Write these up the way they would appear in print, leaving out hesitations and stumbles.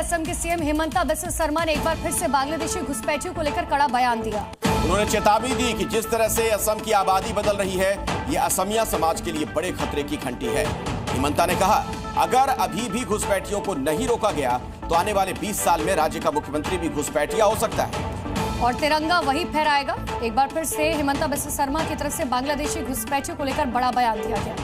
असम के सीएम हिमंता बिस्वा शर्मा ने एक बार फिर से बांग्लादेशी घुसपैठियों को लेकर कड़ा बयान दिया। उन्होंने चेतावनी दी कि जिस तरह से असम की आबादी बदल रही है, ये असमिया समाज के लिए बड़े खतरे की घंटी है। हिमंता ने कहा, अगर अभी भी घुसपैठियों को नहीं रोका गया तो आने वाले 20 साल में राज्य का मुख्यमंत्री भी घुसपैठिया हो सकता है और तिरंगा वही फहराएगा। एक बार फिर से हिमंता बिस्वा शर्मा की तरफ से बांग्लादेशी घुसपैठियों को लेकर बड़ा बयान दिया गया।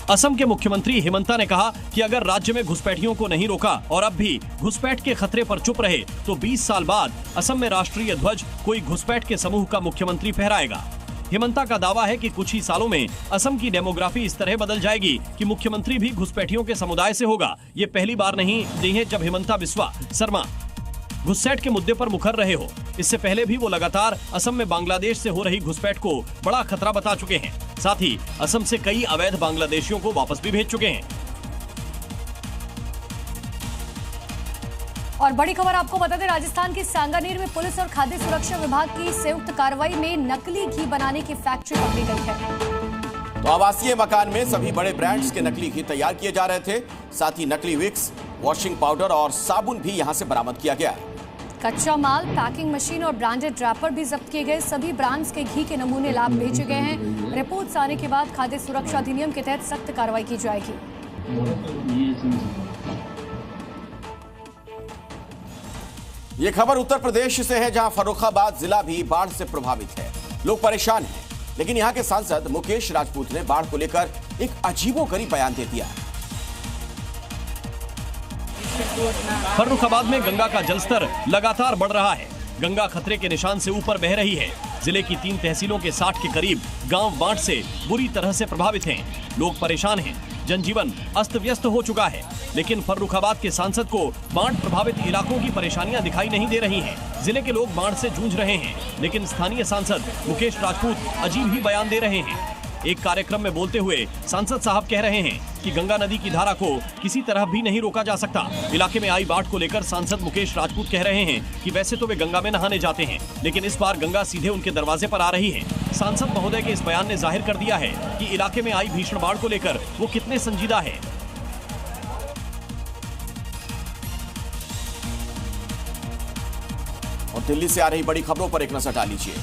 असम के मुख्यमंत्री हिमंता ने कहा कि अगर राज्य में घुसपैठियों को नहीं रोका और अब भी घुसपैठ के खतरे पर चुप रहे तो 20 साल बाद असम में राष्ट्रीय ध्वज कोई घुसपैठ के समूह का मुख्यमंत्री फहराएगा। हिमंता का दावा है कि कुछ ही सालों में असम की डेमोग्राफी इस तरह बदल जाएगी कि मुख्यमंत्री भी घुसपैठियों के समुदाय से होगा। ये पहली बार नहीं है जब हिमंता बिस्वा शर्मा घुसपैठ के मुद्दे पर मुखर रहे हो। इससे पहले भी वो लगातार असम में बांग्लादेश से हो रही घुसपैठ को बड़ा खतरा बता चुके हैं। साथ ही असम से कई अवैध बांग्लादेशियों को वापस भी भेज चुके हैं। और बड़ी खबर आपको बता दें, राजस्थान के सांगानेर में पुलिस और खाद्य सुरक्षा विभाग की संयुक्त कार्रवाई में नकली घी बनाने की फैक्ट्री पकड़ी गई है। तो आवासीय मकान में सभी बड़े ब्रांड्स के नकली घी तैयार किए जा रहे थे। साथ ही नकली विक्स, वॉशिंग पाउडर और साबुन भी यहां से बरामद किया गया। कच्चा माल, पैकिंग मशीन और ब्रांडेड रैपर भी जब्त किए गए। सभी ब्रांड्स के घी के नमूने लैब भेजे गए हैं। रिपोर्ट्स आने के बाद खाद्य सुरक्षा अधिनियम के तहत सख्त कार्रवाई की जाएगी। ये खबर उत्तर प्रदेश से है, जहां फर्रुखाबाद जिला भी बाढ़ से प्रभावित है। लोग परेशान हैं, लेकिन यहां के सांसद मुकेश राजपूत ने बाढ़ को लेकर एक अजीबोगरीब बयान दे दिया। फर्रुखाबाद में गंगा का जलस्तर लगातार बढ़ रहा है। गंगा खतरे के निशान से ऊपर बह रही है। जिले की 3 तहसीलों के 60 के करीब गांव बाढ़ से बुरी तरह से प्रभावित हैं। लोग परेशान हैं, जनजीवन अस्त व्यस्त हो चुका है। लेकिन फर्रुखाबाद के सांसद को बाढ़ प्रभावित इलाकों की परेशानियां दिखाई नहीं दे रही हैं। जिले के लोग बाढ़ से जूझ रहे हैं, लेकिन स्थानीय सांसद मुकेश राजपूत अजीब ही बयान दे रहे हैं। एक कार्यक्रम में बोलते हुए सांसद साहब कह रहे हैं कि गंगा नदी की धारा को किसी तरह भी नहीं रोका जा सकता। इलाके में आई बाढ़ को लेकर सांसद मुकेश राजपूत कह रहे हैं कि वैसे तो वे गंगा में नहाने जाते हैं, लेकिन इस बार गंगा सीधे उनके दरवाजे पर आ रही है। सांसद महोदय के इस बयान ने जाहिर कर दिया है कि इलाके में आई भीषण बाढ़ को लेकर वो कितने संजीदा है। और दिल्ली से आ रही बड़ी खबरों पर एक नजर डाल लीजिए।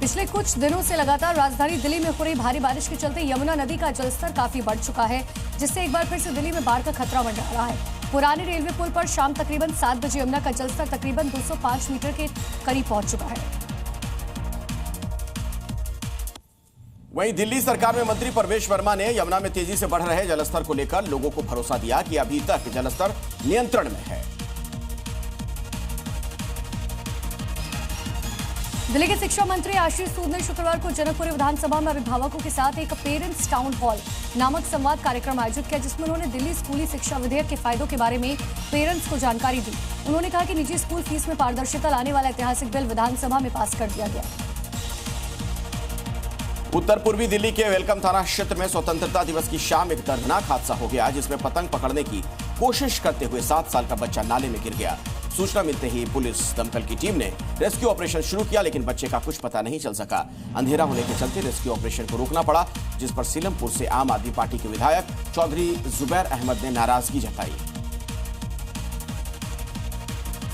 पिछले कुछ दिनों से लगातार राजधानी दिल्ली में हो रही भारी बारिश के चलते यमुना नदी का जलस्तर काफी बढ़ चुका है, जिससे एक बार फिर से दिल्ली में बाढ़ का खतरा मंडरा रहा है। पुराने रेलवे पुल पर शाम तकरीबन 7 बजे यमुना का जलस्तर तकरीबन 205 मीटर के करीब पहुंच चुका है। वहीं दिल्ली सरकार में मंत्री परवेश वर्मा ने यमुना में तेजी से बढ़ रहे जलस्तर को लेकर लोगों को भरोसा दिया कि अभी तक जलस्तर नियंत्रण में है। दिल्ली के शिक्षा मंत्री आशीष सूद ने शुक्रवार को जनकपुरी विधानसभा में अभिभावकों के साथ एक पेरेंट्स टाउन हॉल नामक संवाद कार्यक्रम आयोजित किया, जिसमें उन्होंने दिल्ली स्कूली शिक्षा विधेयक के फायदों के बारे में पेरेंट्स को जानकारी दी। उन्होंने कहा कि निजी स्कूल फीस में पारदर्शिता लाने वाला ऐतिहासिक बिल विधानसभा में पास कर दिया गया। उत्तर पूर्वी दिल्ली के वेलकम थाना क्षेत्र में स्वतंत्रता दिवस की शाम एक दर्दनाक हादसा हो गया, जिसमें पतंग पकड़ने की कोशिश करते हुए 7 साल का बच्चा नाले में गिर गया। सूचना मिलते ही पुलिस दमकल की टीम ने रेस्क्यू ऑपरेशन शुरू किया, लेकिन बच्चे का कुछ पता नहीं चल सका। अंधेरा होने के चलते रेस्क्यू ऑपरेशन को रोकना पड़ा, जिस पर सीलमपुर से आम आदमी पार्टी के विधायक चौधरी जुबैर अहमद ने नाराजगी जताई।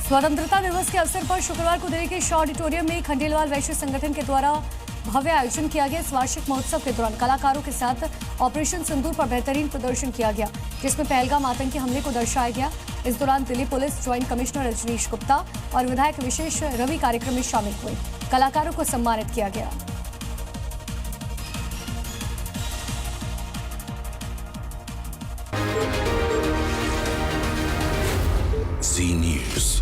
स्वतंत्रता दिवस के अवसर पर शुक्रवार को दिल्ली के शॉ ऑडिटोरियम में खंडेलवाल वैश्य संगठन के द्वारा भव्य आयोजन किया गया। इस वार्षिक महोत्सव के दौरान कलाकारों के साथ ऑपरेशन सिंदूर पर बेहतरीन प्रदर्शन किया गया, जिसमें पहलगाम आतंकी हमले को दर्शाया गया। इस दौरान Delhi police joint commissioner Rajnish Gupta और विधायक विशेष रवि कार्यक्रम में शामिल हुए। कलाकारों को सम्मानित किया गया। Zee News.